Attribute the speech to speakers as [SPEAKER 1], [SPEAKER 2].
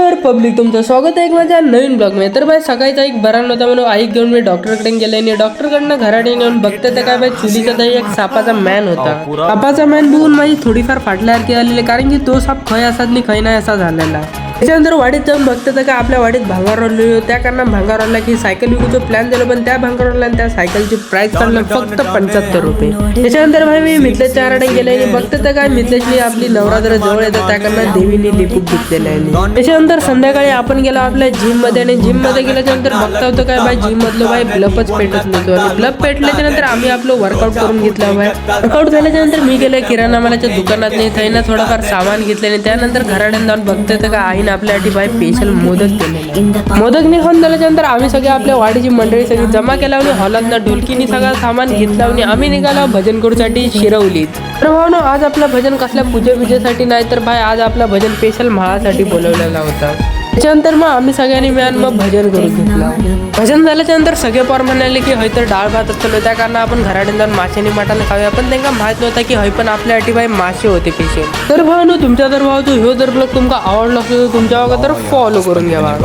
[SPEAKER 1] नमस्कार पब्लिक, तुमचं स्वागत आहे माझ्या नवीन ब्लॉग मध्ये। तर बाय सकाळीचा एक बरा नव्हता म्हणून आई घेऊन मी डॉक्टरकडे गेले आणि डॉक्टरकडनं घराडे येऊन बघते तर काय बाय चुलीचा दही एक सापाचा मॅन होता। सापाचा मॅन बघून माझी थोडीफार फाटल्यासारखी आलेली, कारण की तो साप खय असाच नाही खय नाही असा झालेला। त्याच्यानंतर वाडीत जाऊन बघते तर काय आपल्या वाडीत भांगार रोडली, त्या कारण भांगार रोडला की सायकल विकूचा प्लॅन झाला, पण त्या भांगार रोडला त्या सायकलची प्राइस काढलं फक्त 75 रुपये। त्याच्यानंतर भाई मी मिथलेशच्या घराडे गेले आणि बघते तर काय मिथलेशनी आपली नवरात्र जवळ येतात त्या कारण देवीने लिपूक घेतलेले आहे। त्याच्यानंतर संध्याकाळी आपण गेलो आपल्या जिम मध्ये आणि जिम मध्ये गेल्याच्या नंतर बघता होतं काय बाय जिम मधलं बाय ब्लपच पेटत नव्हतं आणि ब्लप पेटल्याच्या नंतर आम्ही आपलं वर्कआउट करून घेतलं। बाय वर्कआउट झाल्याच्या नंतर मी गेले किराणा मालाच्या दुकानात नाही थैना थोडंफार सामान घेतले आणि त्यानंतर घराड्यात जाऊन बघते तर काय आईने आपल्यासाठी बाय स्पेशल मोदक केले। मोदक निघून झाल्याच्या नंतर आम्ही सगळे आपल्या वाडीची मंडळी सगळी जमा केला आणि हॉलात ढोलकीनी सगळं सामान घेतलं आणि आम्ही निघालो भजन करूसाठी शिरवलीत। तर भावनो आज आपलं भजन कसल्या पूजेसाठी नाही तर भाई आज आपला भजन स्पेशल म्हाळासाठी बोलवलेला होता। त्याच्यानंतर मग आम्ही सगळ्यांनी मिळून मग भजन करू घेतलं। भजन झाल्याच्या नंतर सगळे पोर म्हणाले की हय तर डाळ भात असतो त्या कारण आपण घराडे जाऊन माशानी मटण खाऊया, पण त्यांना माहित नव्हता की हय पण आपल्यासाठी बाई मासे होते स्पेशल। तर भावनो तुमच्या जर भाव ह्यो जर ब्लॉग तुमका आवडला असेल तुमच्या तर फॉलो करून घ्यावा।